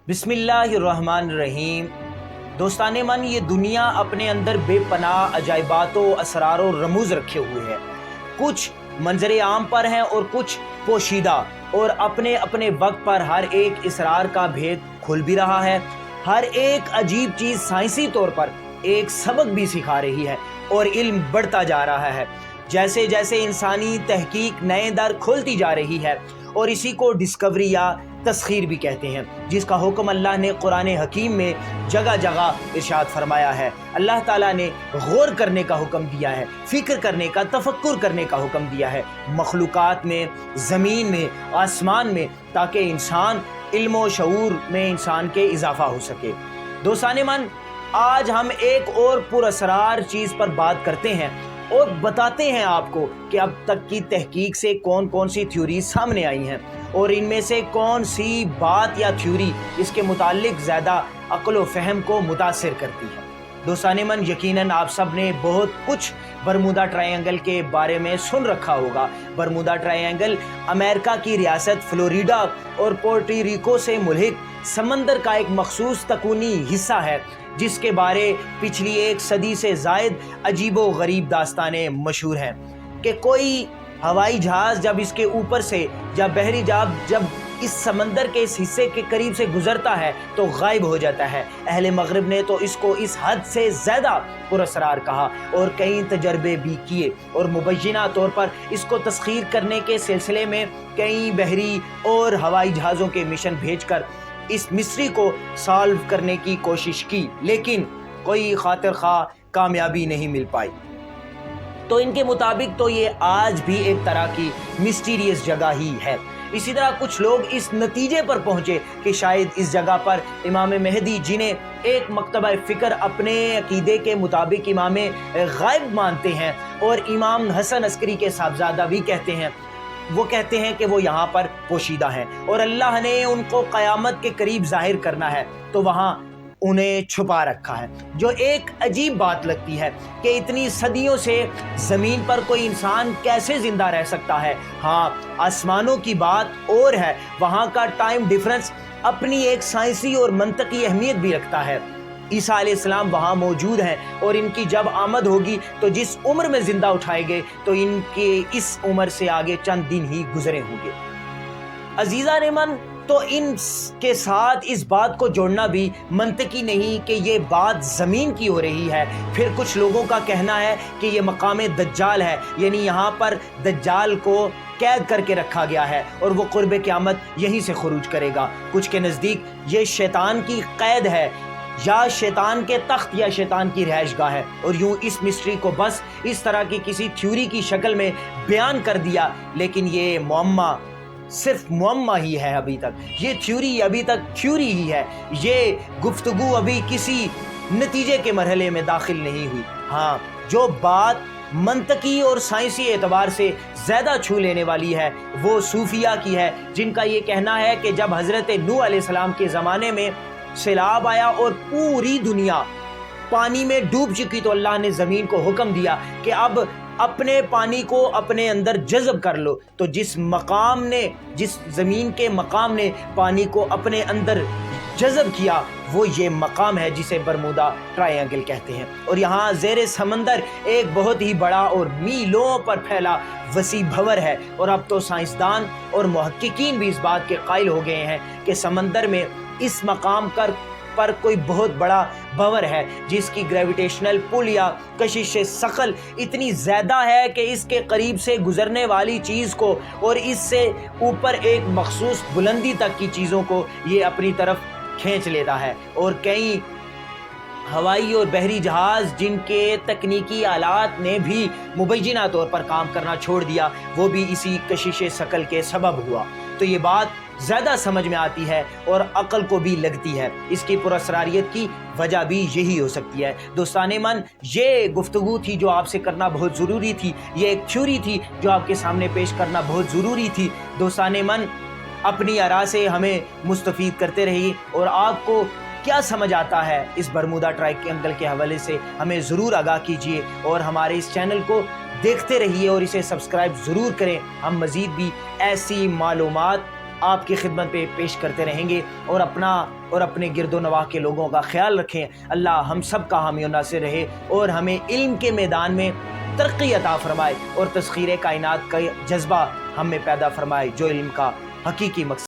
बिस्मिल्लाहिर्रहमानिर्रहीम। दोस्ताने मन, ये दुनिया अपने अंदर बेपनाह अजाइबातों, असरार और रमूज़ रखे हुए है। कुछ मंजर आम पर हैं और कुछ पोशीदा, और अपने अपने वक्त पर हर एक इसरार का भेद खुल भी रहा है। हर एक अजीब चीज़ साइंसी तौर पर एक सबक भी सिखा रही है और इल्म बढ़ता जा रहा है। जैसे जैसे इंसानी तहकीक नए दर खोलती जा रही है, और इसी को डिस्कवरी या तस्खीर भी कहते हैं, जिसका हुक्म अल्लाह ने कुरान हकीम में जगह जगह इरशाद फरमाया है। अल्लाह ताला ने गौर करने का हुक्म दिया है, फ़िक्र करने का, तफक्कुर करने का हुक्म दिया है मखलूक़ात में, ज़मीन में, आसमान में, ताकि इंसान इल्म व शऊर में इंसान के इजाफ़ा हो सके। दोस्ताने मन, आज हम एक और पुरअसरार चीज़ पर बात करते हैं और बताते हैं आपको कि अब तक की तहकीक से कौन कौन सी थ्योरी सामने आई हैं और इनमें से कौन सी बात या थ्योरी इसके मुतालिक ज़्यादा अक्ल व फ़हम को मुतासिर करती है। दोस्ताने मन, यकीनन आप सब ने बहुत कुछ बरमूदा ट्रायंगल के बारे में सुन रखा होगा। बरमूदा ट्रायंगल अमेरिका की रियासत फ्लोरिडा और पोर्टो रिको से मुल्हिक समंदर का एक मखसूस तकूनी हिस्सा है, जिसके बारे पिछली एक सदी से ज़ायद अजीब व गरीब दास्तानें मशहूर हैं कि कोई हवाई जहाज़ जब इसके ऊपर से या बहरी जहाज़ जब इस समंदर के इस हिस्से के करीब से गुजरता है तो गायब हो जाता है। अहले मगरिब ने तो इसको इस हद से ज़्यादा पुरअसरार कहा और कई तजर्बे भी किए, और मुबय्यना तौर पर इसको तस्खीर करने के सिलसिले में कई बहरी और हवाई जहाज़ों के मिशन भेजकर इस मिस्ट्री को सॉल्व करने की कोशिश की, लेकिन कोई खातिर खा कामयाबी नहीं मिल पाई। तो इनके मुताबिक तो ये आज भी एक तरह की मिस्टीरियस जगह ही है। इसी तरह कुछ लोग इस नतीजे पर पहुँचे कि शायद इस जगह पर इमाम मेहदी, जिन्हें एक मकतबा फ़िक्र अपने अकीदे के मुताबिक इमाम गायब मानते हैं और इमाम हसन अस्करी के साहबजादा भी कहते हैं, वो कहते हैं कि वो यहाँ पर पोशीदा हैं और अल्लाह ने उनको क़यामत के करीब ज़ाहिर करना है तो वहाँ उन्हें छुपा रखा है। जो एक अजीब बात लगती है कि इतनी सदियों से ज़मीन पर कोई इंसान कैसे ज़िंदा रह सकता है। हाँ, आसमानों की बात और है, वहाँ का टाइम डिफरेंस अपनी एक साइंसी और मंतकी अहमियत भी रखता है। ईसा अलैहिस्सलाम वहाँ मौजूद हैं और इनकी जब आमद होगी तो जिस उम्र में ज़िंदा उठाए गए तो इनके इस उम्र से आगे चंद दिन ही गुजरे होंगे। अजीज़ा नेमन, तो इनके साथ इस बात को जोड़ना भी मंतकी नहीं कि ये बात ज़मीन की हो रही है। फिर कुछ लोगों का कहना है कि ये मकाम दज्जाल है, यानी यहाँ पर दज्जाल को कैद करके रखा गया है और वो क़ुर्ब क़यामत यहीं से खुरूज करेगा। कुछ के नज़दीक ये शैतान की कैद है या शैतान के तख्त या शैतान की रिहाइशगाह है, और यूँ इस मिस्ट्री को बस इस तरह की किसी थ्योरी की शक्ल में बयान कर दिया, लेकिन ये मुअम्मा सिर्फ मुअम्मा ही है। अभी तक ये थ्योरी अभी तक थ्योरी ही है, ये गुफ्तगू अभी किसी नतीजे के मरहले में दाखिल नहीं हुई। हाँ, जो बात मंतकी और साइंसी एतबार से ज़्यादा छू लेने वाली है वो सूफिया की है, जिनका ये कहना है कि जब हज़रत नूह अलैहिस्सलाम के ज़माने में सैलाब आया और पूरी दुनिया पानी में डूब चुकी तो अल्लाह ने ज़मीन को हुक्म दिया कि अब अपने पानी को अपने अंदर जज़ब कर लो। तो जिस ज़मीन के मकाम ने पानी को अपने अंदर जज़ब किया वो ये मकाम है जिसे बरमूदा ट्रायंगल कहते हैं। और यहाँ ज़ेरे समंदर एक बहुत ही बड़ा और मीलों पर फैला वसी भंवर है, और अब तो साइंसदान और मुहक्किकीन भी इस बात के कायल हो गए हैं कि समंदर में इस मकाम पर कोई बहुत बड़ा भंवर है जिसकी ग्रेविटेशनल पुल या कशिश सकल इतनी ज़्यादा है कि इसके करीब से गुज़रने वाली चीज़ को और इससे ऊपर एक मखसूस बुलंदी तक की चीज़ों को ये अपनी तरफ खींच लेता है। और कई हवाई और बहरी जहाज़ जिनके तकनीकी आलात ने भी मुबय्यना तौर पर काम करना छोड़ दिया, वो भी इसी कशिश सकल के सबब हुआ। तो ये बात ज़्यादा समझ में आती है और अक्ल को भी लगती है। इसकी पुरअसरारियत की वजह भी यही हो सकती है। दोस्ताने मन, ये गुफ्तगू थी जो आपसे करना बहुत ज़रूरी थी, ये एक थ्योरी थी जो आपके सामने पेश करना बहुत ज़रूरी थी। दोस्ताने मन, अपनी आरा से हमें मुस्तफ़ीद करते रहिए, और आपको क्या समझ आता है इस बरमूदा ट्रायंगल के हवाले से हमें ज़रूर आगाह कीजिए, और हमारे इस चैनल को देखते रहिए और इसे सब्सक्राइब ज़रूर करें। हम मज़ीद भी ऐसी मालूमात آپ کی خدمت پہ پیش کرتے رہیں گے، اور اپنا اور اپنے گرد و نواح کے لوگوں کا خیال رکھیں۔ اللہ ہم سب کا حامی و ناصر رہے اور ہمیں علم کے میدان میں ترقی عطا فرمائے اور تسخیر کائنات کا جذبہ ہم میں پیدا فرمائے، جو علم کا حقیقی مقصد